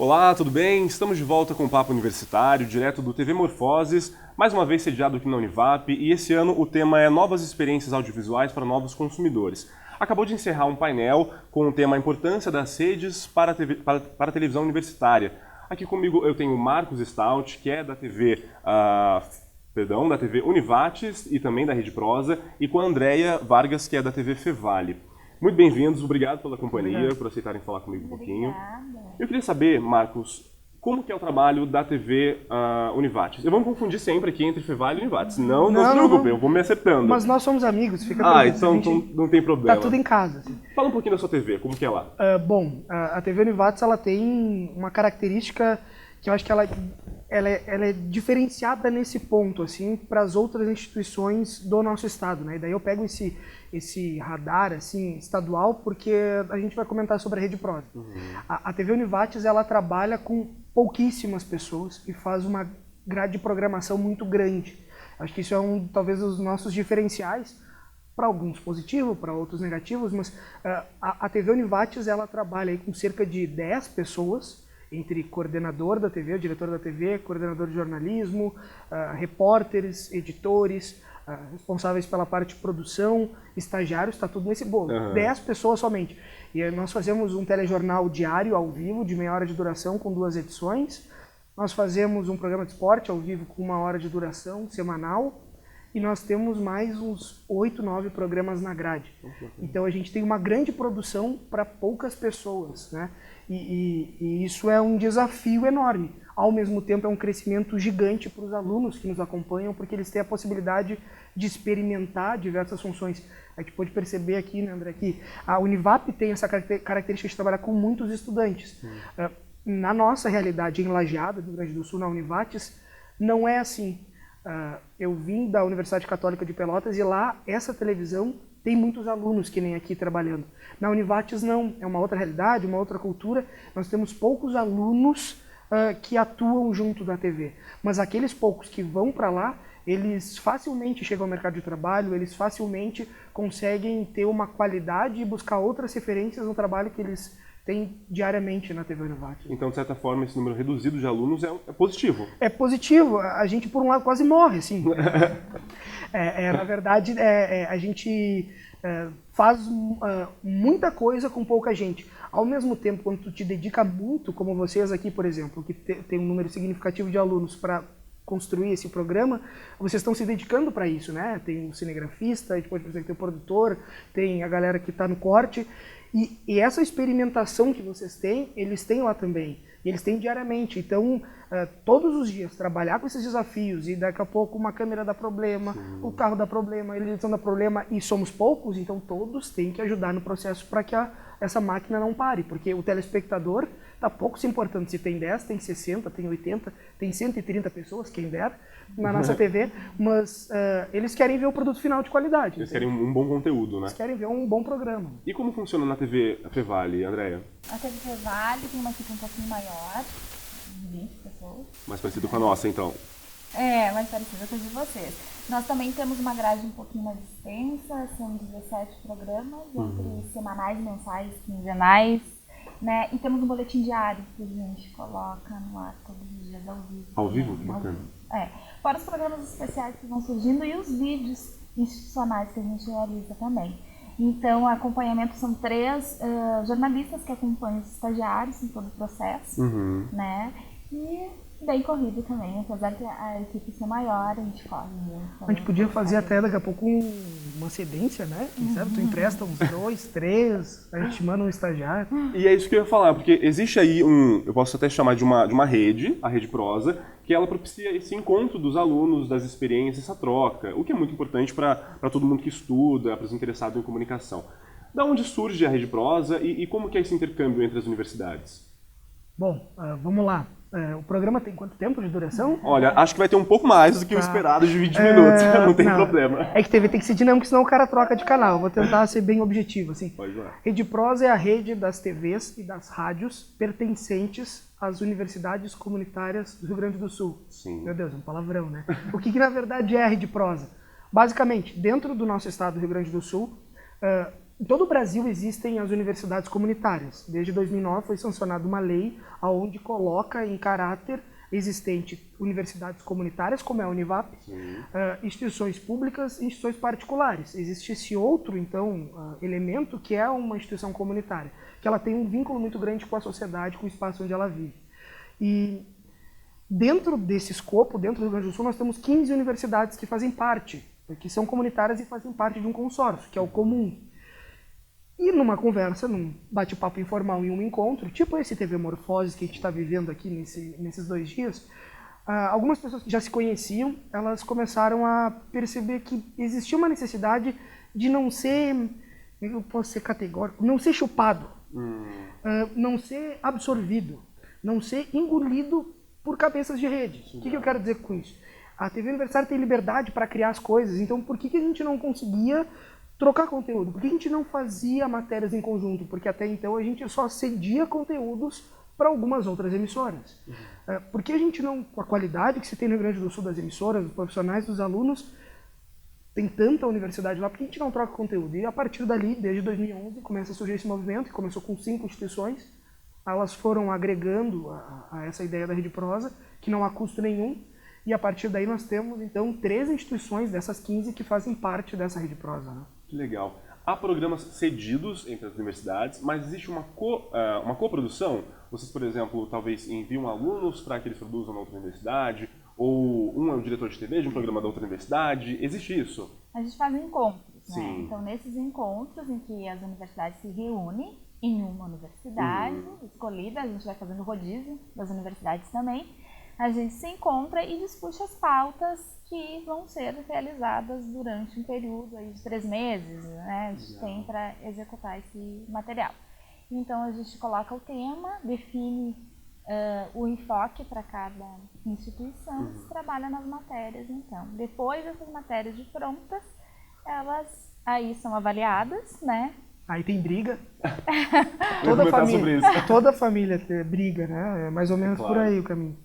Olá, tudo bem? Estamos de volta com o Papo Universitário, direto do TV Morfoses, mais uma vez sediado aqui na Univap, e esse ano o tema é Novas Experiências Audiovisuais para Novos Consumidores. Acabou de encerrar um painel com o tema A Importância das Redes para a Televisão Universitária. Aqui comigo eu tenho o Marcos Stout, que é da TV, da TV Univates e também da Rede Prosa, e com a Andréia Vargas, que é da TV Fevale. Muito bem-vindos, obrigado pela companhia, por aceitarem falar comigo um pouquinho. Eu queria saber, Marcos, como que é o trabalho da TV Univates? Eu vou me confundir sempre aqui entre Fevale e Univates. Não se preocupe, eu vou me acertando. Mas nós somos amigos, fica tranquilo. Então não tem problema. Tá tudo em casa. Assim. Fala um pouquinho da sua TV, como que é lá? A TV Univates ela tem uma característica que eu acho que ela é diferenciada nesse ponto, assim, para as outras instituições do nosso estado, né? E daí eu pego esse radar, assim, estadual, porque a gente vai comentar sobre a Rede Prosa. A TV Univates, ela trabalha com pouquíssimas pessoas e faz uma grade de programação muito grande. Acho que isso é talvez, dos nossos diferenciais, para alguns positivo, para outros negativos, mas a TV Univates, ela trabalha aí com cerca de 10 pessoas, entre coordenador da TV, o diretor da TV, coordenador de jornalismo, repórteres, editores, responsáveis pela parte de produção, estagiários, está tudo nesse bolo. 10 pessoas somente. E nós fazemos um telejornal diário, ao vivo, de meia hora de duração, com 2 edições. Nós fazemos um programa de esporte ao vivo com 1 hora de duração, semanal. E nós temos mais uns 8, 9 programas na grade. Então a gente tem uma grande produção para poucas pessoas, né? E isso é um desafio enorme. Ao mesmo tempo é um crescimento gigante para os alunos que nos acompanham, porque eles têm a possibilidade de experimentar diversas funções. A gente pode perceber aqui, né, André, que a Univap tem essa característica de trabalhar com muitos estudantes. Na nossa realidade, em Lajeado, do Rio Grande do Sul, na Univates, não é assim. Eu vim da Universidade Católica de Pelotas e lá essa televisão tem muitos alunos que nem aqui trabalhando. Na Univates não, é uma outra realidade, uma outra cultura. Nós temos poucos alunos que atuam junto da TV, mas aqueles poucos que vão para lá, eles facilmente chegam ao mercado de trabalho, eles facilmente conseguem ter uma qualidade e buscar outras referências no trabalho que eles têm diariamente na TV Univates. Então, de certa forma, esse número reduzido de alunos é positivo. É positivo. A gente, por um lado, quase morre, assim. Na verdade, a gente faz muita coisa com pouca gente. Ao mesmo tempo, quando tu te dedica muito, como vocês aqui, por exemplo, que tem um número significativo de alunos para construir esse programa, vocês estão se dedicando para isso, né? Tem um cinegrafista, a gente pode pensar que tem o produtor, tem a galera que está no corte. E essa experimentação que vocês têm, eles têm lá também. E eles têm diariamente. Então, todos os dias, trabalhar com esses desafios e daqui a pouco uma câmera dá problema, o carro dá problema, a edição dá problema e somos poucos, então todos têm que ajudar no processo para que essa máquina não pare. Porque o telespectador está pouco se importando se tem 10, tem 60, tem 80, tem 130 pessoas, quem dera, na nossa TV, mas eles querem ver o produto final de qualidade. Eles querem um bom conteúdo, né? Eles querem ver um bom programa. E como funciona na TV Fevale, Andréia? A TV Fevale tem uma equipe um pouquinho maior, 20 pessoas. Mais parecido com a nossa, então. Mais parecido com a de vocês. Nós também temos uma grade um pouquinho mais extensa, são 17 programas, entre semanais, mensais, quinzenais, né? E temos um boletim diário que a gente coloca no ar todos os dias ao vivo. Ao vivo? Que bacana. Fora os programas especiais que vão surgindo e os vídeos institucionais que a gente realiza também. Então, o acompanhamento são 3 jornalistas que acompanham os estagiários em todo o processo, né? E bem corrido também, apesar de a equipe ser maior, a gente corre muito. A gente podia fazer até daqui a pouco uma cedência, né? Sabe? Tu empresta uns 2, 3, a gente manda um estagiário. E é isso que eu ia falar, porque existe aí eu posso até chamar de uma rede, a Rede Prosa, que ela propicia esse encontro dos alunos, das experiências, essa troca, o que é muito importante para todo mundo que estuda, para os interessados em comunicação. Da onde surge a Rede Prosa e como que é esse intercâmbio entre as universidades? Bom, vamos lá. O programa tem quanto tempo de duração? Olha, acho que vai ter um pouco mais do que o esperado de 20 minutos, não tem problema. É que TV tem que ser dinâmico, senão o cara troca de canal. Vou tentar ser bem objetivo, assim. Pode lá. Rede Prosa é a rede das TVs e das rádios pertencentes às universidades comunitárias do Rio Grande do Sul. Sim. Meu Deus, é um palavrão, né? O que na verdade é a Rede Prosa? Basicamente, dentro do nosso estado do Rio Grande do Sul, Em todo o Brasil existem as universidades comunitárias. Desde 2009 foi sancionada uma lei onde coloca em caráter existente universidades comunitárias, como é a Univap, instituições públicas e instituições particulares. Existe esse outro, então, elemento que é uma instituição comunitária, que ela tem um vínculo muito grande com a sociedade, com o espaço onde ela vive. E dentro desse escopo, dentro do Rio Grande do Sul, nós temos 15 universidades que fazem parte, que são comunitárias e fazem parte de um consórcio, que é o comum. E numa conversa, num bate-papo informal em um encontro, tipo esse TV Morfoses que a gente está vivendo aqui nesses 2 dias, algumas pessoas que já se conheciam, elas começaram a perceber que existia uma necessidade de não ser, eu posso ser categórico, não ser chupado, não ser absorvido, não ser engolido por cabeças de rede. O que eu quero dizer com isso? A TV Universitária tem liberdade para criar as coisas, então por que a gente não conseguia trocar conteúdo? Por que a gente não fazia matérias em conjunto? Porque até então a gente só cedia conteúdos para algumas outras emissoras. Por que a gente não, com a qualidade que se tem no Rio Grande do Sul das emissoras, dos profissionais, dos alunos, tem tanta universidade lá, por que a gente não troca conteúdo? E a partir dali, desde 2011, começa a surgir esse movimento, que começou com 5 instituições, elas foram agregando a essa ideia da Rede Prosa, que não há custo nenhum, e a partir daí nós temos, então, 13 instituições dessas 15 que fazem parte dessa Rede Prosa, né? Que legal. Há programas cedidos entre as universidades, mas existe uma coprodução? Vocês, por exemplo, talvez enviam alunos para que eles produzam na outra universidade, ou um é o diretor de TV de um programa da outra universidade. Existe isso? A gente faz encontros, Sim. né? Então, nesses encontros em que as universidades se reúnem em uma universidade escolhida, a gente vai fazendo rodízio das universidades também, a gente se encontra e discute as pautas que vão ser realizadas durante um período aí de 3 meses, né? A gente tem para executar esse material. Então a gente coloca o tema, define o enfoque para cada instituição e trabalha nas matérias. Então, depois dessas matérias de prontas, elas aí são avaliadas, né? Aí tem briga. Sobre isso. Toda família briga, né? É mais ou menos por aí o caminho.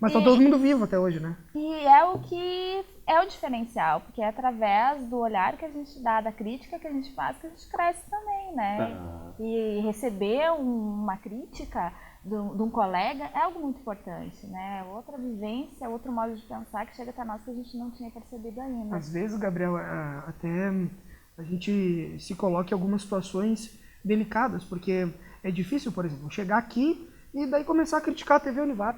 Mas tá todo mundo vivo até hoje, né? E é o que é o diferencial, porque é através do olhar que a gente dá, da crítica que a gente faz, que a gente cresce também, né? E receber uma crítica de um colega é algo muito importante, né? Outra vivência, outro modo de pensar que chega até nós que a gente não tinha percebido ainda. Às vezes, Gabriel, até a gente se coloca em algumas situações delicadas, porque é difícil, por exemplo, chegar aqui e daí começar a criticar a TV Univap.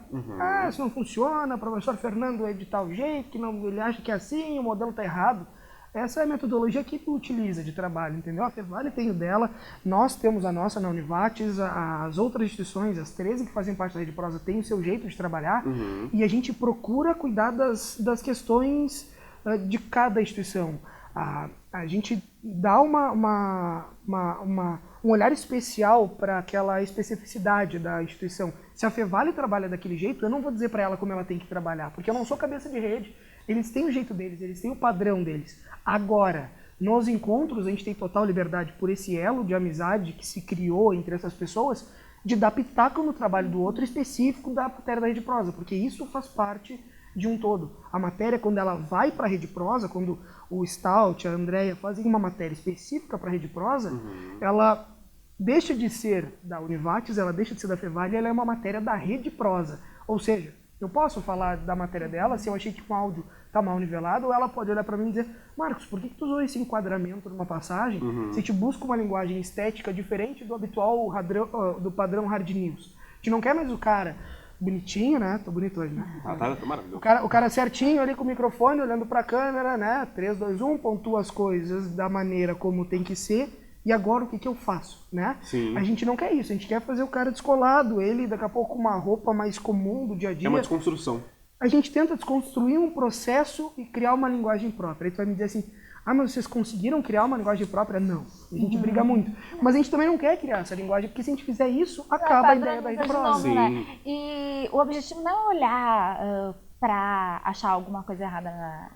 Isso não funciona, o professor Fernando é de tal jeito, que não, ele acha que é assim, o modelo está errado. Essa é a metodologia que tu utiliza de trabalho, entendeu? A Fevale tem o dela, nós temos a nossa na Univates, as outras instituições, as 13 que fazem parte da Rede Prosa, têm o seu jeito de trabalhar, e a gente procura cuidar das questões de cada instituição. A gente dá um olhar especial para aquela especificidade da instituição. Se a Fevale trabalha daquele jeito, eu não vou dizer para ela como ela tem que trabalhar, porque eu não sou cabeça de rede. Eles têm o jeito deles, eles têm o padrão deles. Agora, nos encontros, a gente tem total liberdade por esse elo de amizade que se criou entre essas pessoas, de dar pitaco no trabalho do outro específico da matéria da Rede Prosa, porque isso faz parte de um todo. A matéria, quando ela vai para a Rede Prosa, quando o Stout, a Andrea fazem uma matéria específica para a Rede Prosa, ela deixa de ser da Univates, ela deixa de ser da Fevale, ela é uma matéria da Rede Prosa. Ou seja, eu posso falar da matéria dela, se eu achei que o áudio está mal nivelado, ou ela pode olhar para mim e dizer: Marcos, por que tu usou esse enquadramento numa passagem se a gente busca uma linguagem estética diferente do habitual, do padrão hard news? A gente não quer mais o cara bonitinho, né? Tô bonito hoje, né? Tá maravilhoso. O cara certinho ali com o microfone, olhando para a câmera, né? 3, 2, 1, pontua as coisas da maneira como tem que ser. E agora o que eu faço, né? Sim. A gente não quer isso, a gente quer fazer o cara descolado, ele daqui a pouco com uma roupa mais comum do dia a dia. É uma desconstrução. A gente tenta desconstruir um processo e criar uma linguagem própria. Aí tu vai me dizer assim: mas vocês conseguiram criar uma linguagem própria? Não. A gente briga muito. Mas a gente também não quer criar essa linguagem, porque se a gente fizer isso, acaba a ideia da Rede Prosa. Né? E o objetivo não é olhar para achar alguma coisa errada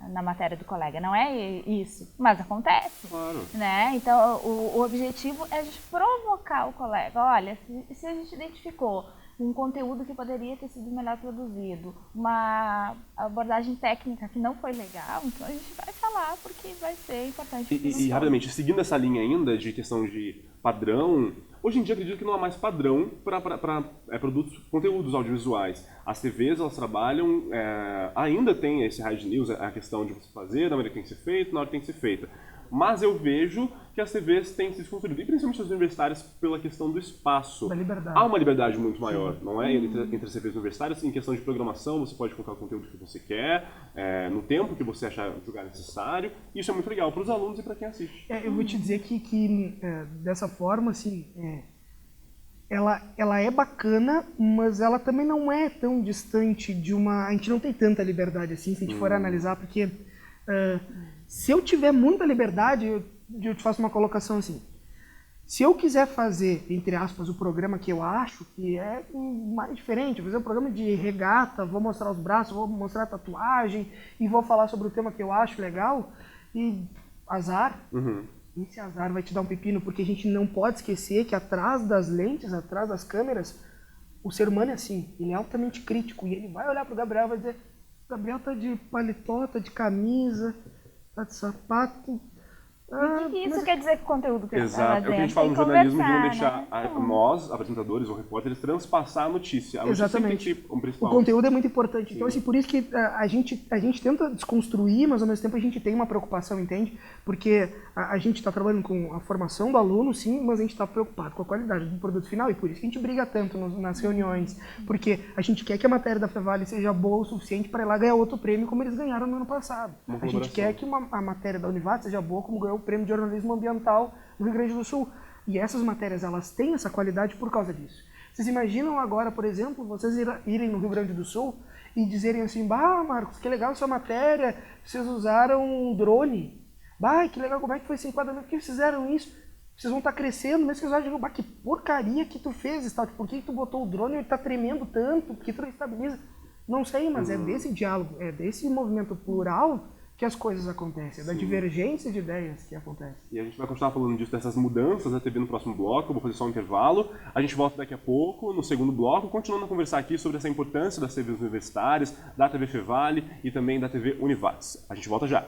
na matéria do colega, não é isso, mas acontece, né? Então o objetivo é de provocar o colega. Olha, se a gente identificou um conteúdo que poderia ter sido melhor produzido, uma abordagem técnica que não foi legal, então a gente vai falar porque vai ser importante. E rapidamente, seguindo essa linha ainda de questão de padrão, hoje em dia acredito que não há mais padrão para produtos, conteúdos audiovisuais. As TVs, elas trabalham, ainda tem esse hard news, a questão de você fazer, na hora que tem que ser feito, na hora que tem que ser feita. Mas eu vejo que as TVs têm se desconstruído, e principalmente as universitárias, pela questão do espaço. Da liberdade. Há uma liberdade muito maior, não é? Entre as TVs universitárias, em questão de programação, você pode colocar o conteúdo que você quer, no tempo que você achar julgar necessário. Isso é muito legal para os alunos e para quem assiste. Eu vou te dizer que dessa forma, assim, ela é bacana, mas ela também não é tão distante de uma... A gente não tem tanta liberdade assim, se a gente for analisar, porque se eu tiver muita liberdade, eu te faço uma colocação assim. Se eu quiser fazer, entre aspas, o programa que eu acho que é mais diferente, vou fazer um programa de regata, vou mostrar os braços, vou mostrar a tatuagem e vou falar sobre o tema que eu acho legal, e azar, esse azar vai te dar um pepino, porque a gente não pode esquecer que atrás das lentes, atrás das câmeras, o ser humano é assim, ele é altamente crítico, e ele vai olhar pro Gabriel e vai dizer: Gabriel tá de paletó, tá de camisa, tá de sapato. E o que isso quer dizer com o conteúdo que Exato, é o que a gente fala no jornalismo, de não deixar nós, apresentadores ou repórteres, transpassar a notícia. A notícia tem que ter um principal. O conteúdo é muito importante. Então, assim, por isso que a gente tenta desconstruir, mas ao mesmo tempo a gente tem uma preocupação, entende? Porque a gente está trabalhando com a formação do aluno, sim, mas a gente está preocupado com a qualidade do produto final, e por isso que a gente briga tanto nas reuniões, porque a gente quer que a matéria da Fevale seja boa o suficiente para ir lá ganhar outro prêmio como eles ganharam no ano passado. A gente quer que a matéria da Univat seja boa como ganhou o prêmio de jornalismo ambiental no Rio Grande do Sul. E essas matérias, elas têm essa qualidade por causa disso. Vocês imaginam agora, por exemplo, vocês irem no Rio Grande do Sul e dizerem assim: bah, Marcos, que legal essa matéria, vocês usaram um drone. Bah, que legal, como é que foi esse enquadramento? Por que fizeram isso? Vocês vão estar crescendo, mesmo que vocês vão dizer: bah, que porcaria que tu fez, tal. Por que tu botou o drone e ele está tremendo tanto? Por que tu não estabiliza? Não sei, mas é desse diálogo, é desse movimento plural que as coisas acontecem, da divergência de ideias que acontece. E a gente vai continuar falando disso, dessas mudanças da TV no próximo bloco. Eu vou fazer só um intervalo. A gente volta daqui a pouco, no segundo bloco, continuando a conversar aqui sobre essa importância das TVs universitárias, da TV Fevale e também da TV Univates. A gente volta já.